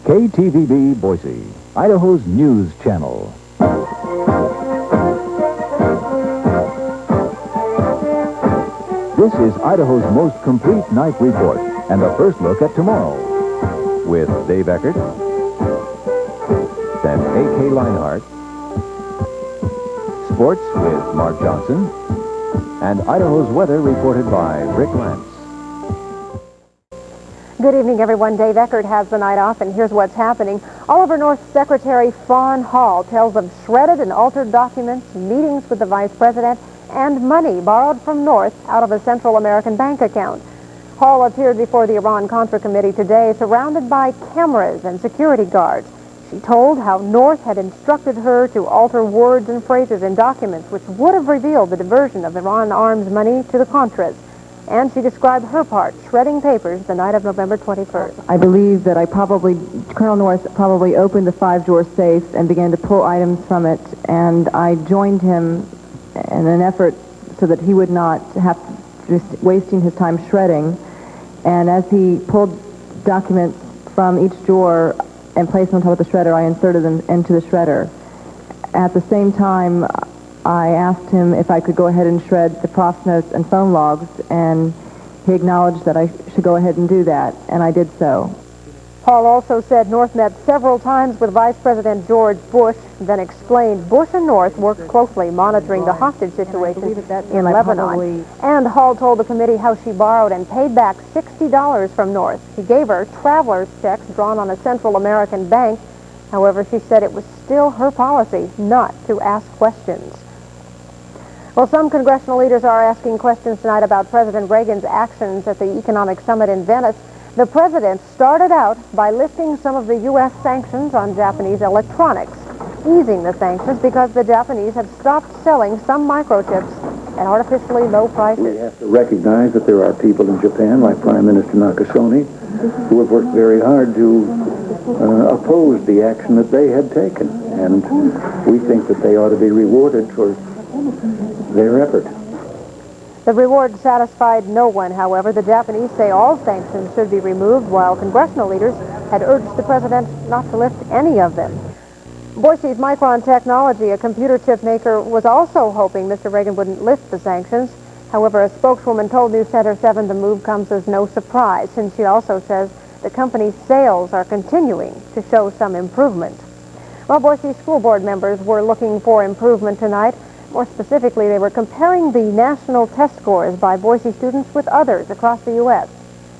KTVB Boise, Idaho's news channel. This is Idaho's most complete night report and a first look at tomorrow with Dave Eckert and A.K. Lienhart, sports with Mark Johnson, and Idaho's weather reported by Rick Lance. Good evening, everyone. Dave Eckert has the night off, and here's what's happening. Oliver North Secretary Fawn Hall tells of shredded and altered documents, meetings with the Vice President, and money borrowed from North out of a Central American bank account. Hall appeared before the Iran-Contra committee today, surrounded by cameras and security guards. She told how North had instructed her to alter words and phrases in documents which would have revealed the diversion of Iran arms money to the Contras. And she described her part, shredding papers, the night of November 21st. I believe that Colonel North probably opened the 5-drawer safe and began to pull items from it, and I joined him in an effort so that he would not have to just wasting his time shredding. And as he pulled documents from each drawer and placed them on top of the shredder, I inserted them into the shredder. At the same time, I asked him if I could go ahead and shred the prof notes and phone logs, and he acknowledged that I should go ahead and do that, and I did so. Hall also said North met several times with Vice President George Bush, then explained Bush and North worked closely monitoring the hostage situation in Lebanon. And Hall told the committee how she borrowed and paid back $60 from North. He gave her traveler's checks drawn on a Central American bank. However, she said it was still her policy not to ask questions. Well, some congressional leaders are asking questions tonight about President Reagan's actions at the Economic Summit in Venice. The president started out by lifting some of the U.S. sanctions on Japanese electronics, easing the sanctions because the Japanese have stopped selling some microchips at artificially low prices. We have to recognize that there are people in Japan, like Prime Minister Nakasone, who have worked very hard to oppose the action that they had taken. And we think that they ought to be rewarded for their effort. The reward satisfied no one, however. The Japanese say all sanctions should be removed, while congressional leaders had urged the president not to lift any of them. Boise's Micron Technology, a computer chip maker, was also hoping Mr. Reagan wouldn't lift the sanctions. However, a spokeswoman told News Center 7 the move comes as no surprise, since she also says the company's sales are continuing to show some improvement. Well, Boise School Board members were looking for improvement tonight. More specifically, they were comparing the national test scores by Boise students with others across the U.S.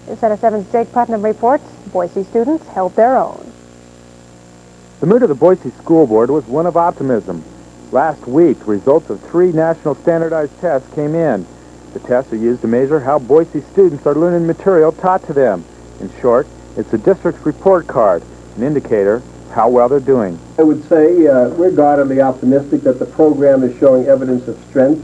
News Center 7's Jake Putnam reports Boise students held their own. The mood of the Boise School Board was one of optimism. Last week, results of 3 national standardized tests came in. The tests are used to measure how Boise students are learning material taught to them. In short, it's the district's report card, an indicator how well they're doing. I would say we're guardedly optimistic that the program is showing evidence of strength.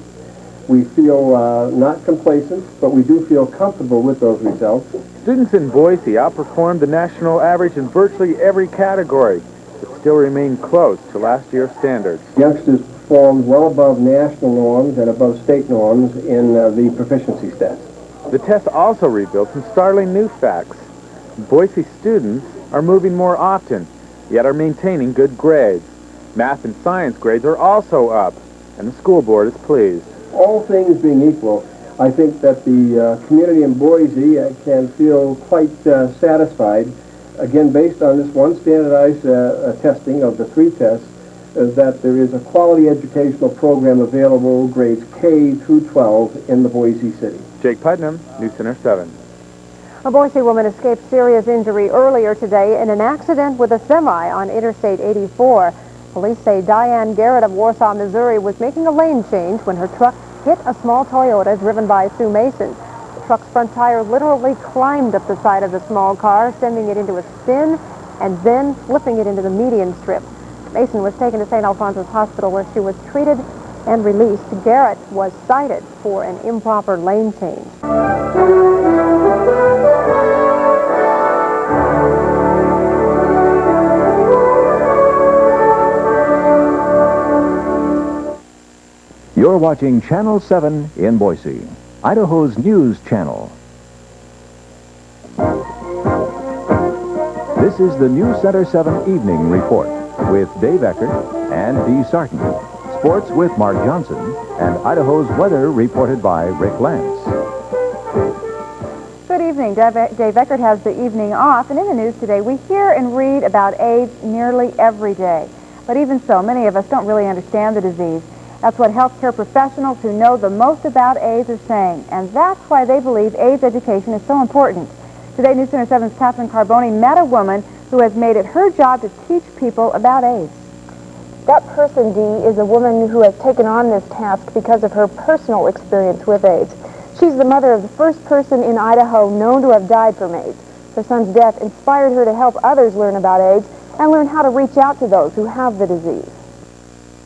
We feel not complacent, but we do feel comfortable with those results. Students in Boise outperformed the national average in virtually every category, but still remain close to last year's standards. Youngsters performed well above national norms and above state norms in the proficiency stats. The test also revealed some startling new facts. Boise students are moving more often, yet are maintaining good grades. Math and science grades are also up, and the school board is pleased. All things being equal, I think that the community in Boise can feel quite satisfied, again, based on this one standardized testing of the 3 tests, that there is a quality educational program available, grades K through 12, in the Boise city. Jake Putnam, News Center 7. A Boise woman escaped serious injury earlier today in an accident with a semi on Interstate 84. Police say Diane Garrett of Warsaw, Missouri, was making a lane change when her truck hit a small Toyota driven by Sue Mason. The truck's front tire literally climbed up the side of the small car, sending it into a spin and then flipping it into the median strip. Mason was taken to St. Alphonsus Hospital, where she was treated and released. Garrett was cited for an improper lane change. You're watching Channel 7 in Boise, Idaho's news channel. This is the News Center 7 Evening Report with Dave Eckert and Dee Sarton. Sports with Mark Johnson, and Idaho's weather reported by Rick Lance. Good evening. Dave Eckert has the evening off, and in the news today we hear and read about AIDS nearly every day. But even so, many of us don't really understand the disease. That's what healthcare professionals who know the most about AIDS are saying, and that's why they believe AIDS education is so important. Today, News Center 7's Catherine Carboni met a woman who has made it her job to teach people about AIDS. That person, Dee, is a woman who has taken on this task because of her personal experience with AIDS. She's the mother of the first person in Idaho known to have died from AIDS. Her son's death inspired her to help others learn about AIDS and learn how to reach out to those who have the disease.